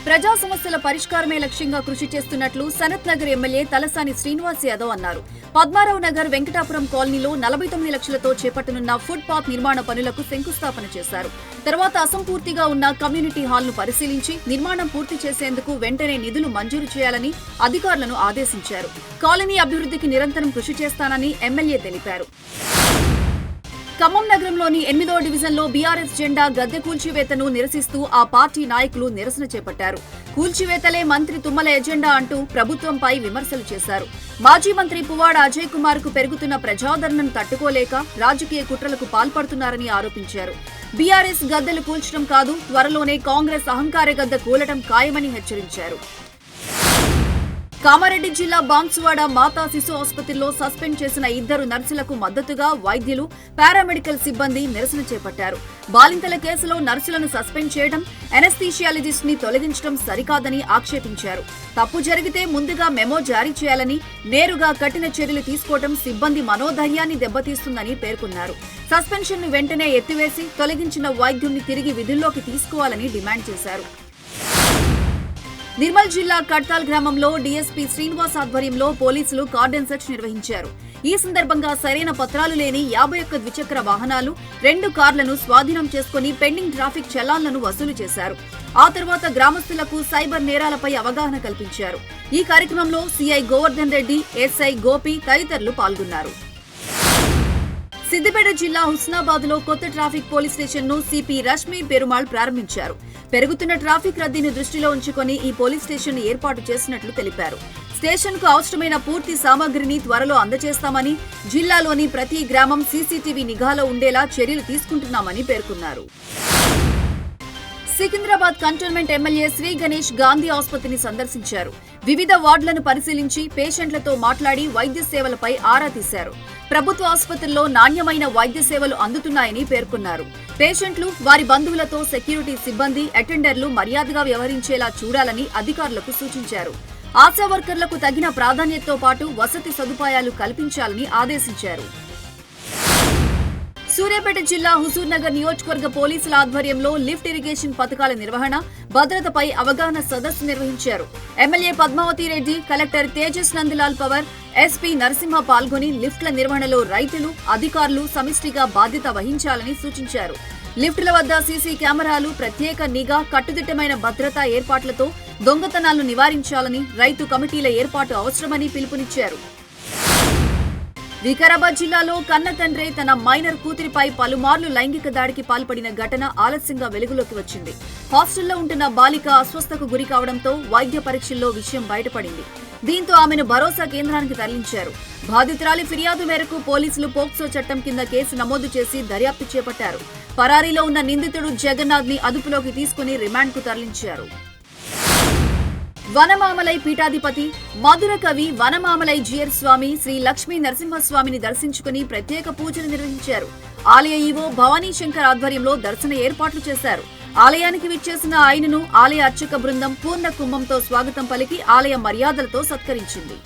ప్రజా సమస్యల పరిష్కారమే లక్ష్యంగా కృషి చేస్తున్నట్లు సనత్ నగర్ ఎమ్మెల్యే తలసాని శ్రీనివాస్ యాదవ్ అన్నారు. పద్మారావు నగర్ వెంకటాపురం కాలనీలో 49 లక్షలతో చేపట్టనున్న ఫుడ్ పాత్ నిర్మాణ పనులకు శంకుస్థాపన చేశారు. తర్వాత అసంపూర్తిగా ఉన్న కమ్యూనిటీ హాల్ ను పరిశీలించి నిర్మాణం పూర్తి చేసేందుకు వెంటనే నిధులు మంజూరు చేయాలని అధికారులను ఆదేశించారు. కాలనీ అభివృద్ధికి నిరంతరం కృషి చేస్తానని ఎమ్మెల్యే తెలిపారు. ఖమ్మం నగరంలోని 8వ డివిజన్లో బీఆర్ఎస్ జెండా గద్దె కూల్చివేతను నిరసిస్తూ ఆ పార్టీ నాయకులు నిరసన చేపట్టారు. కూల్చివేతలే మంత్రి తుమ్మల ఎజెండా అంటూ ప్రభుత్వంపై విమర్శలు చేశారు. మాజీ మంత్రి పువ్వాడ అజయ్ కుమార్ కు పెరుగుతున్న ప్రజాదరణను తట్టుకోలేక రాజకీయ కుట్రలకు పాల్పడుతున్నారని ఆరోపించారు. బీఆర్ఎస్ గద్దెలు కూల్చడం కాదు, త్వరలోనే కాంగ్రెస్ అహంకార గద్దె కూలటం ఖాయమని హెచ్చరించారు. కామారెడ్డి జిల్లా బాన్సువాడ మాతా శిశు ఆసుపత్రిలో సస్పెండ్ చేసిన 2 నర్సులకు మద్దతుగా వైద్యులు, పారామెడికల్ సిబ్బంది నిరసన చేపట్టారు. బాలింతల కేసులో నర్సులను సస్పెండ్ చేయడం, ఎనస్థీషియాలజిస్ట్ ని తొలగించడం సరికాదని ఆక్షేపించారు. తప్పు జరిగితే ముందుగా మెమో జారీ చేయాలని, నేరుగా కఠిన చర్యలు తీసుకోవడం సిబ్బంది మనోధైర్యాన్ని దెబ్బతీస్తుందని పేర్కొన్నారు. సస్పెన్షన్ ను వెంటనే ఎత్తివేసి తొలగించిన వైద్యుల్ని తిరిగి విధుల్లోకి తీసుకోవాలని డిమాండ్ చేశారు. నిర్మల్ జిల్లా కడ్తాల్ గ్రామంలో డీఎస్పీ శ్రీనివాస్ ఆధ్వర్యంలో పోలీసులు కార్డన్ సెర్చ్ నిర్వహించారు. ఈ సందర్భంగా సరైన పత్రాలు లేని 51 ద్విచక్ర వాహనాలు, 2 కార్లను స్వాధీనం చేసుకుని పెండింగ్ ట్రాఫిక్ చలాన్లను వసూలు చేశారు. ఆ తర్వాత గ్రామస్తులకు సైబర్ నేరాలపై అవగాహన కల్పించారు. ఈ కార్యక్రమంలో సీఐ గోవర్ధన్ రెడ్డి, ఎస్ఐ గోపి తదితరులు పాల్గొన్నారు. సిద్దిపేట జిల్లా హుస్నాబాద్ లో కొత్త ట్రాఫిక్ పోలీస్ స్టేషన్ ను సిపి రష్మి పెరుమాళ్ ప్రారంభించారు. పెరుగుతున్న ట్రాఫిక్ రద్దీని దృష్టిలో ఉంచుకొని ఈ పోలీస్ స్టేషన్ ఏర్పాటు చేసినట్లు తెలిపారు. స్టేషన్ కు అవసరమైన పూర్తి సామగ్రిని త్వరలో అందజేస్తామని, జిల్లాలోని ప్రతి గ్రామం సీసీటీవీ నిఘాలో ఉండేలా చర్యలు తీసుకుంటున్నామని పేర్కొన్నారు. సికింద్రాబాద్ కంటోన్మెంట్ ఎమ్మెల్యే శ్రీ గణేష్ గాంధీ ఆసుపత్రిని సందర్శించారు. వివిధ వార్డులను పరిశీలించి పేషెంట్లతో మాట్లాడి వైద్య సేవలపై ఆరా తీశారు. ప్రభుత్వ ఆసుపత్రుల్లో నాణ్యమైన వైద్య సేవలు అందుతున్నాయని పేర్కొన్నారు. పేషెంట్లు, వారి బంధువులతో సెక్యూరిటీ సిబ్బంది, అటెండర్లు మర్యాదగా వ్యవహరించేలా చూడాలని అధికారులకు సూచించారు. ఆశా వర్కర్లకు తగిన ప్రాధాన్యతతో పాటు వసతి సదుపాయాలు కల్పించాలని ఆదేశించారు. సూర్యాపేట జిల్లా హుజూర్ నగర్ నియోజకవర్గ పోలీసుల ఆధ్వర్యంలో లిఫ్ట్ ఇరిగేషన్ పథకాల నిర్వహణ, భద్రతపై అవగాహన సదస్సు నిర్వహించారు. MLA Padmavathi Reddy, collector Tejas Nandlal Pawar, SP Narasimha పాల్గొని లిఫ్ట్ల నిర్వహణలో రైతులు, అధికారులు సమిష్టిగా బాధ్యత వహించాలని సూచించారు. లిఫ్టుల వద్ద సీసీ కెమెరాలు, ప్రత్యేక నిఘా, కట్టుదిట్టమైన భద్రతా ఏర్పాట్లతో దొంగతనాలను నివారించాలని, రైతు కమిటీల ఏర్పాటు అవసరమని పిలుపునిచ్చారు. వికారాబాద్ జిల్లాలో కన్న తండ్రే తన మైనర్ కూతురిపై పలుమార్లు లైంగిక దాడికి పాల్పడిన ఘటన ఆలస్యంగా వెలుగులోకి వచ్చింది. హాస్టల్లో ఉంటున్న బాలిక అస్వస్థకు గురి కావడంతో వైద్య పరీక్షల్లో విషయం బయటపడింది. దీంతో ఆమెను భరోసా కేంద్రానికి తరలించారు. బాధితురాలి ఫిర్యాదు మేరకు పోలీసులు పోక్సో చట్టం కింద కేసు నమోదు చేసి దర్యాప్తు చేపట్టారు. పరారీలో ఉన్న నిందితుడు జగన్నాథ్ ని అదుపులోకి తీసుకుని రిమాండ్కు తరలించారు. వనమామలై పీఠాధిపతి, మధుర కవి వనమామలై జియర్ స్వామి శ్రీ లక్ష్మీ నరసింహస్వామిని దర్శించుకుని ప్రత్యేక పూజలు నిర్వహించారు. ఆలయ ఈవో భవానీ శంకర్ ఆధ్వర్యంలో దర్శన ఏర్పాట్లు చేశారు. ఆలయానికి విచ్చేసిన ఆయనను ఆలయ అర్చక బృందం పూర్ణ కుంభంతో స్వాగతం పలికి ఆలయ మర్యాదలతో సత్కరించింది.